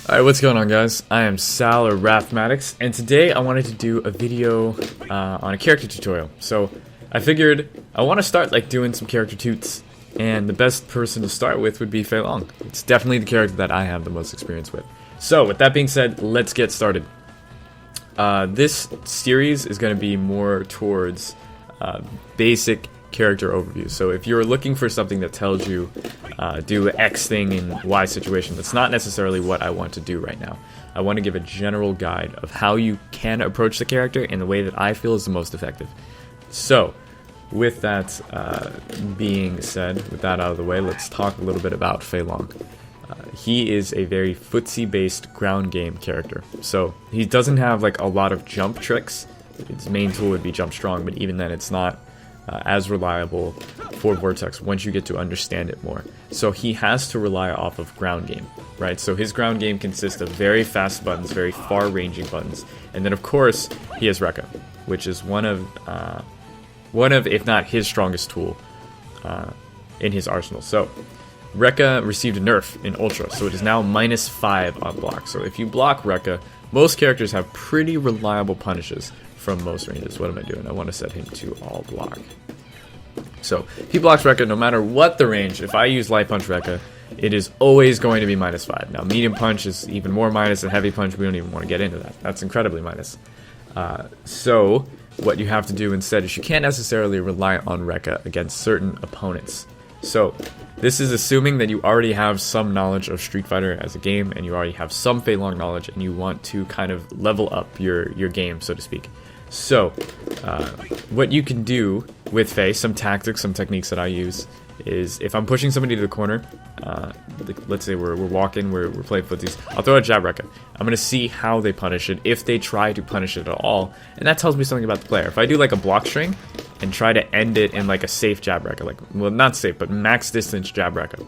Alright, what's going on, guys? I am Sal, or Rathmatics, and today I wanted to do a video on a character tutorial. So I figured I want to start doing some character toots, and the best person to start with would be Fei Long. It's definitely the character that I have the most experience with. So with that being said, let's get started. This series is going to be more towards basic character overview. So if you're looking for something that tells you do X thing in Y situation, that's not necessarily what I want to do right now. I want to give a general guide of how you can approach the character in the way that I feel is the most effective. So with that being said, with that out of the way, let's talk a little bit about Fei Long. He is a very footsie based ground game character. So he doesn't have a lot of jump tricks. His main tool would be jump strong, but even then it's not as reliable for Vortex once you get to understand it more. So he has to rely off of ground game, right? So his ground game consists of very fast buttons, very far-ranging buttons, and then of course he has Rekka, which is one of if not his strongest tool in his arsenal. So Rekka received a nerf in Ultra, so it is now -5 on block. So if you block Rekka, most characters have pretty reliable punishes from most ranges. What am I doing? I want to set him to all block. So if he blocks Rekka, no matter what the range, if I use light punch Rekka, it is always going to be -5. Now medium punch is even more minus, and heavy punch, we don't even want to get into that. That's incredibly minus. So what you have to do instead is you can't necessarily rely on Rekka against certain opponents. So this is assuming that you already have some knowledge of Street Fighter as a game, and you already have some Fei Long knowledge, and you want to kind of level up your game, so to speak. So what you can do with Fei, some tactics, some techniques that I use, is if I'm pushing somebody to the corner, let's say we're walking, we're playing footsies, I'll throw a jab Rekka. I'm going to see how they punish it, if they try to punish it at all, and that tells me something about the player. If I do a block string and try to end it in a safe jab Rekka, well, not safe, but max distance jab Rekka,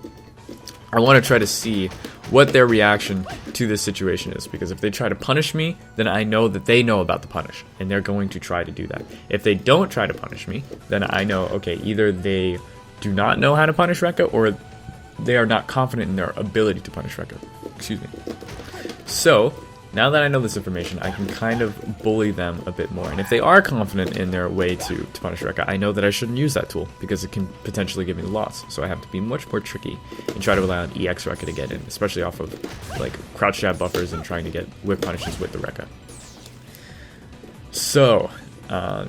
I want to try to see what their reaction to this situation is, because if they try to punish me, then I know that they know about the punish, and they're going to try to do that. If they don't try to punish me, then I know, okay, either they do not know how to punish Rekka, or they are not confident in their ability to punish Rekka. Excuse me. So now that I know this information, I can kind of bully them a bit more. And if they are confident in their way to punish Rekka, I know that I shouldn't use that tool, because it can potentially give me the loss. So I have to be much more tricky and try to rely on EX Rekka to get in, especially off of crouch jab buffers and trying to get whip punishes with the Rekka. So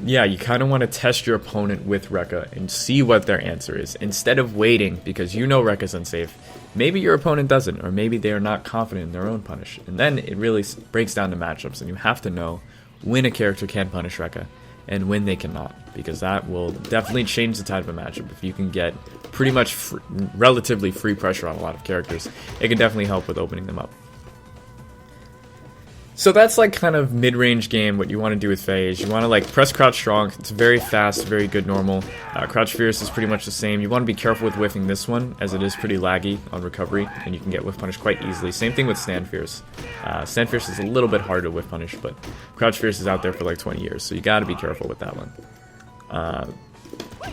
yeah, you kind of want to test your opponent with Rekka and see what their answer is, instead of waiting because you know Rekka's unsafe. Maybe your opponent doesn't, or maybe they are not confident in their own punish, and then it really breaks down to matchups, and you have to know when a character can punish Rekka and when they cannot, because that will definitely change the tide of a matchup. If you can get pretty much relatively free pressure on a lot of characters, it can definitely help with opening them up. So that's kind of mid-range game. What you want to do with Fei is you want to press crouch strong. It's very fast, very good normal. Crouch fierce is pretty much the same. You want to be careful with whiffing this one, as it is pretty laggy on recovery, and you can get whiff punish quite easily. Same thing with stand fierce. Stand fierce is a little bit harder to whiff punish, but crouch fierce is out there for 20 years, so you got to be careful with that one.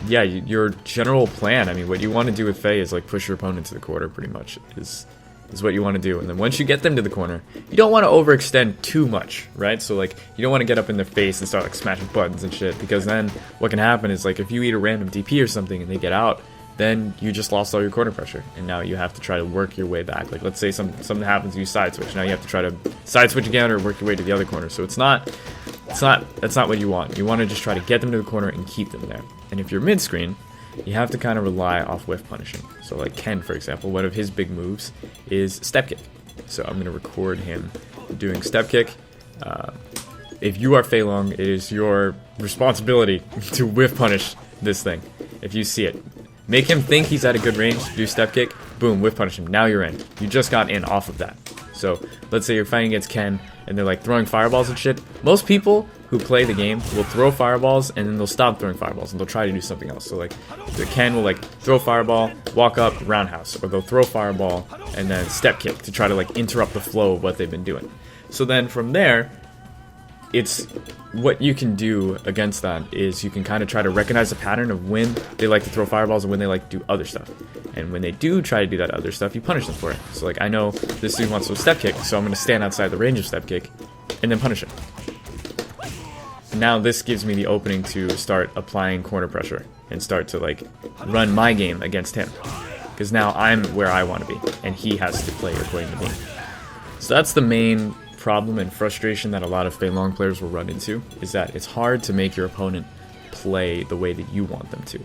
Yeah, your general plan, I mean, what you want to do with Fei is push your opponent to the corner, pretty much, is what you want to do. And then once you get them to the corner, you don't want to overextend too much, right? So you don't want to get up in their face and start smashing buttons and shit, because then what can happen is if you eat a random DP or something and they get out, then you just lost all your corner pressure, and now you have to try to work your way back. Let's say something happens, you side switch, now you have to try to side switch again or work your way to the other corner. So that's not what you want. You want to just try to get them to the corner and keep them there. And if you're mid screen, you have to kind of rely off whiff punishing. So Ken, for example, one of his big moves is step kick. So I'm going to record him doing step kick. If you are Fei Long, it is your responsibility to whiff punish this thing. If you see it, make him think he's at a good range, do step kick, boom, whiff punish him. Now you're in. You just got in off of that. So let's say you're fighting against Ken and they're throwing fireballs and shit. Most people who play the game will throw fireballs and then they'll stop throwing fireballs and they'll try to do something else. So the Ken will throw fireball, walk up, roundhouse, or they'll throw fireball and then step kick to try to interrupt the flow of what they've been doing. So then from there, it's what you can do against that is you can kind of try to recognize a pattern of when they like to throw fireballs and when they like to do other stuff. And when they do try to do that other stuff, you punish them for it. So like, I know this dude wants to step kick, so I'm going to stand outside the range of step kick and then punish him. Now this gives me the opening to start applying corner pressure and start to like run my game against him. Because now I'm where I want to be, and he has to play according to me. So that's the main problem and frustration that a lot of Fei Long players will run into, is that it's hard to make your opponent play the way that you want them to.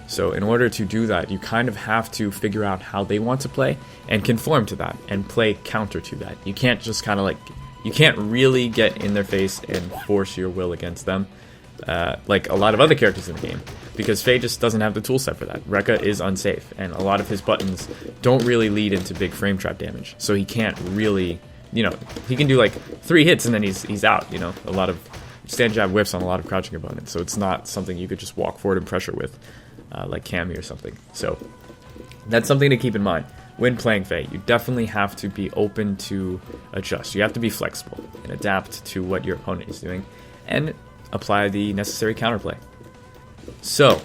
So in order to do that, you kind of have to figure out how they want to play and conform to that and play counter to that. You can't just kind of like, you can't really get in their face and force your will against them like a lot of other characters in the game, because Fei just doesn't have the tool set for that. Rekka is unsafe, and a lot of his buttons don't really lead into big frame trap damage, so he can't really, you know, he can do like 3 hits and then he's out, you know, a lot of stand jab whiffs on a lot of crouching opponents, so it's not something you could just walk forward and pressure with, like Cammy or something. So that's something to keep in mind when playing Fei. You definitely have to be open to adjust. You have to be flexible and adapt to what your opponent is doing and apply the necessary counterplay. So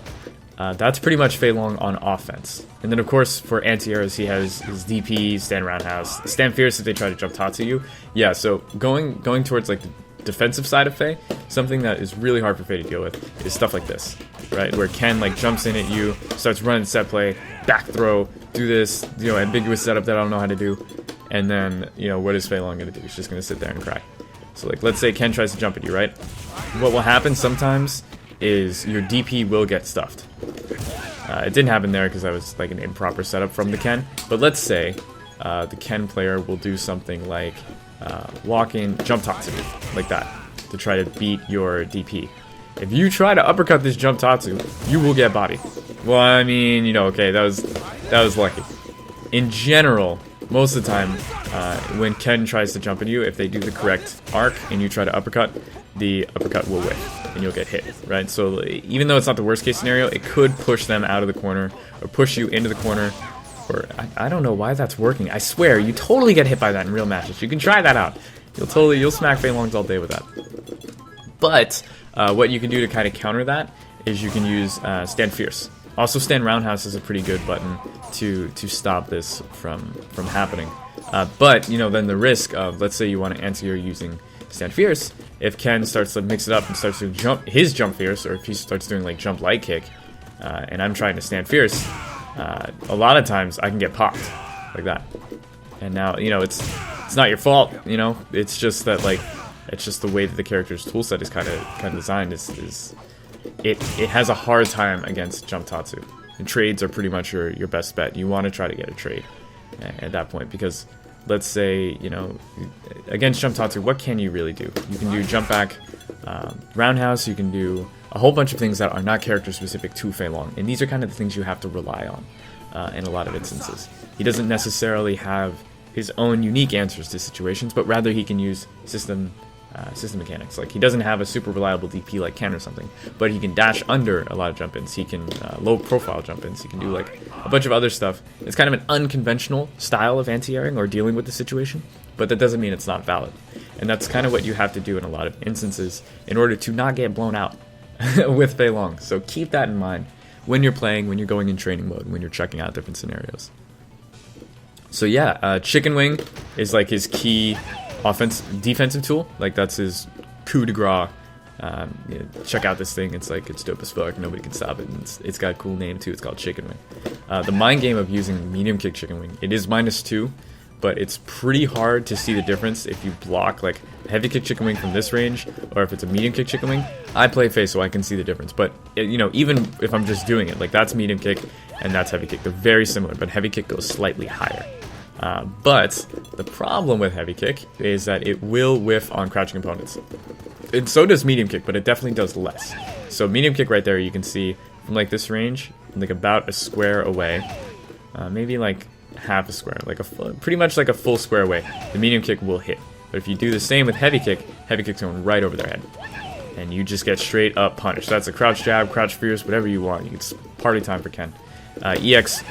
that's pretty much Fei Long on offense. And then of course for anti-airs, he has his DP, stand roundhouse, stand fierce if they try to jump Tatsu you. Yeah, so going towards like the defensive side of Fei, something that is really hard for Fei to deal with is stuff like this, right? Where Ken like jumps in at you, starts running set play, back throw, do this, you know, ambiguous setup that I don't know how to do, and then, you know, what is Fei Long gonna do? He's just gonna sit there and cry. So like, let's say Ken tries to jump at you, right? What will happen sometimes is your DP will get stuffed. It didn't happen there because that was like an improper setup from the Ken, but let's say the Ken player will do something like walk in, jump Tatsu, like that, to try to beat your DP. If you try to uppercut this jump Tatsu, you will get bodied. Well, I mean, you know, okay, that was lucky. In general, most of the time, when Ken tries to jump at you, if they do the correct arc and you try to uppercut, the uppercut will whiff and you'll get hit, right? So even though it's not the worst case scenario, it could push them out of the corner or push you into the corner. Or I don't know why that's working. I swear, you totally get hit by that in real matches. You can try that out. You'll smack Fei Longs all day with that. But what you can do to kind of counter that is you can use stand fierce. Also, stand roundhouse is a pretty good button to stop this from happening. But you know, then the risk of, let's say you want to anti-air using stand fierce, if Ken starts to mix it up and starts to jump fierce, or if he starts doing like jump light kick, and I'm trying to stand fierce, a lot of times I can get popped like that. And now, you know, it's not your fault, you know, it's just that like, it's just the way that the character's toolset is kind of designed is it has a hard time against jump Tatsu. And trades are pretty much your best bet. You want to try to get a trade at that point, because let's say, you know, against jump Tatsu, what can you really do? You can do jump back, roundhouse, you can do a whole bunch of things that are not character specific to Fei Long, and these are kind of the things you have to rely on in a lot of instances. He doesn't necessarily have his own unique answers to situations, but rather he can use system mechanics. Like, he doesn't have a super reliable DP like Ken or something, but he can dash under a lot of jump-ins. He can low profile jump-ins. He can do like a bunch of other stuff. It's kind of an unconventional style of anti-airing or dealing with the situation, but that doesn't mean it's not valid. And that's kind of what you have to do in a lot of instances in order to not get blown out with Fei Long. So keep that in mind when you're playing, when you're going in training mode, when you're checking out different scenarios. So yeah, Chicken Wing is like his key defensive tool. Like, that's his coup de grace. You know, check out this thing. It's like, it's dope as fuck. Nobody can stop it. And it's got a cool name too. It's called Chicken Wing. The mind game of using medium kick Chicken Wing, it is -2, but it's pretty hard to see the difference if you block like heavy kick Chicken Wing from this range, or if it's a medium kick Chicken Wing. I play Fei, so I can see the difference. But you know, even if I'm just doing it, like, that's medium kick and that's heavy kick. They're very similar, but heavy kick goes slightly higher. But the problem with heavy kick is that it will whiff on crouching opponents. And so does medium kick, but it definitely does less. So medium kick right there, you can see from like this range, like about a square away, maybe like half a square, like pretty much like a full square away, the medium kick will hit. But if you do the same with heavy kick's going right over their head, and you just get straight up punished. That's a crouch jab, crouch fierce, whatever you want. It's party time for Ken. EX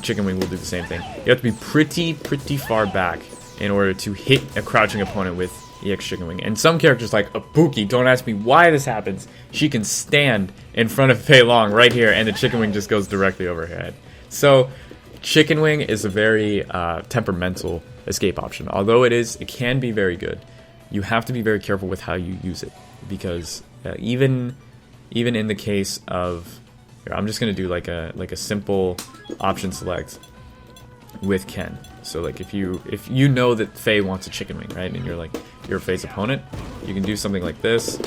Chicken Wing will do the same thing. You have to be pretty far back in order to hit a crouching opponent with EX Chicken Wing. And some characters like Ibuki, don't ask me why this happens. She can stand in front of Fei Long right here, and the Chicken Wing just goes directly over her head. So Chicken Wing is a very temperamental escape option. Although it can be very good. You have to be very careful with how you use it, because even in the case of, here, I'm just gonna do like a simple option select with Ken. So like if you know that Fei wants a chicken wing, right, and you're Fei's opponent, you can do something like this.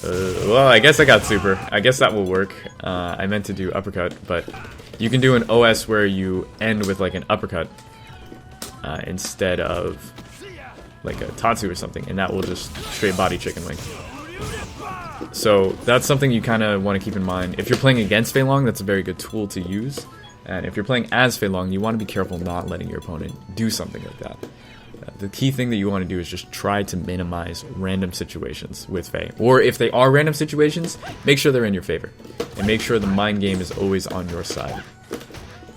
Well, I guess I got super. I guess that will work. I meant to do uppercut, but you can do an OS where you end with like an uppercut instead of like a Tatsu or something, and that will just straight body chicken wing. So that's something you kind of want to keep in mind. If you're playing against Fei Long, that's a very good tool to use. And if you're playing as Fei Long, you want to be careful not letting your opponent do something like that. The key thing that you want to do is just try to minimize random situations with Fei. Or if they are random situations, make sure they're in your favor. And make sure the mind game is always on your side.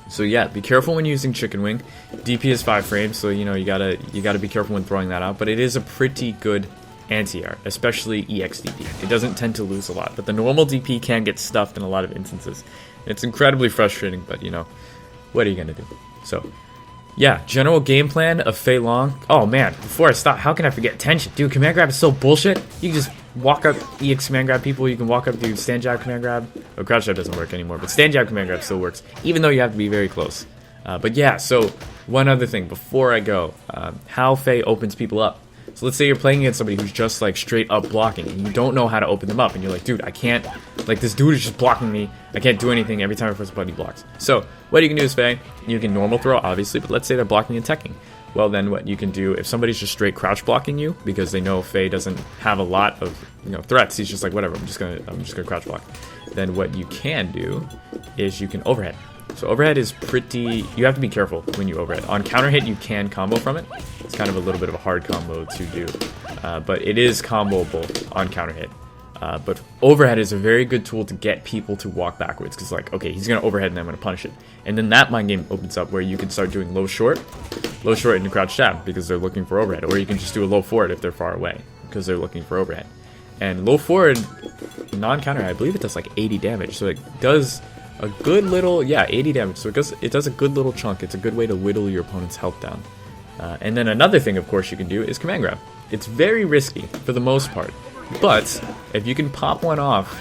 So yeah, be careful when using Chicken Wing. DP is 5 frames, so you know you gotta be careful when throwing that out. But it is a pretty good anti-air, especially EX DP. It doesn't tend to lose a lot, but the normal DP can get stuffed in a lot of instances. It's incredibly frustrating, but you know, what are you gonna do? So, yeah, general game plan of Fei Long. Oh man, before I stop, how can I forget tension? Dude, command grab is so bullshit. You can just walk up EX command grab people, you can walk up, do stand jab command grab. Oh, crouch jab doesn't work anymore, but stand jab command grab still works, even though you have to be very close. But yeah, so one other thing before I go, how Fei opens people up. So let's say you're playing against somebody who's just like straight up blocking, and you don't know how to open them up, and you're like, dude, I can't, like this dude is just blocking me, I can't do anything every time I press a button he blocks. So what you can do is Fei, you can normal throw obviously, but let's say they're blocking and teching. Well then what you can do, if somebody's just straight crouch blocking you, because they know Fei doesn't have a lot of threats, he's just like whatever, I'm just gonna crouch block. Then what you can do is you can overhead. So overhead is pretty, you have to be careful when you overhead. On counter hit you can combo from it. It's kind of a little bit of a hard combo to do, but it is comboable on counter hit. But overhead is a very good tool to get people to walk backwards, because like, okay, he's gonna overhead and I'm gonna punish it. And then that mind game opens up where you can start doing low short into crouch jab because they're looking for overhead, or you can just do a low forward if they're far away because they're looking for overhead. And low forward, non-counter, I believe it does like 80 damage, so it does a good little, yeah, 80 damage, so it does a good little chunk. It's a good way to whittle your opponent's health down. And then another thing, of course, you can do is command grab. It's very risky for the most part, but if you can pop one off,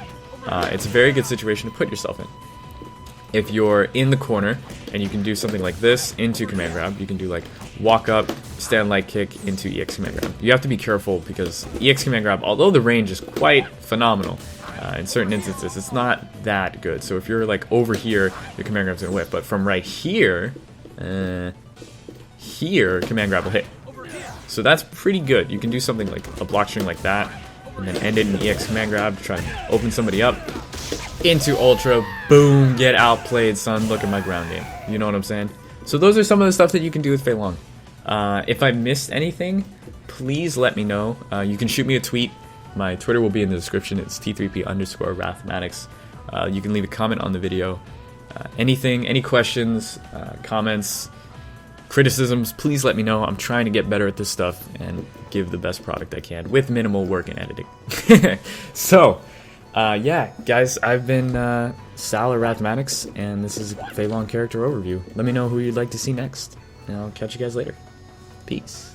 it's a very good situation to put yourself in. If you're in the corner and you can do something like this into command grab, you can do like walk up, stand light kick into EX command grab. You have to be careful because EX command grab, although the range is quite phenomenal, in certain instances, it's not that good. So if you're like over here, your command grab's gonna whip, but from right here, command grab will hit. So that's pretty good. You can do something like a block string like that, and then end it in EX command grab to try and open somebody up. Into ultra, boom, get outplayed, son. Look at my ground game. You know what I'm saying? So those are some of the stuff that you can do with Fei Long. If I missed anything, please let me know. You can shoot me a tweet. My Twitter will be in the description. It's T3P_Rathmatics. You can leave a comment on the video. Anything, any questions, comments, criticisms, please let me know. I'm trying to get better at this stuff and give the best product I can with minimal work and editing. So, yeah, guys, I've been Rathmatics, and this is Fei Long character overview. Let me know who you'd like to see next, and I'll catch you guys later. Peace.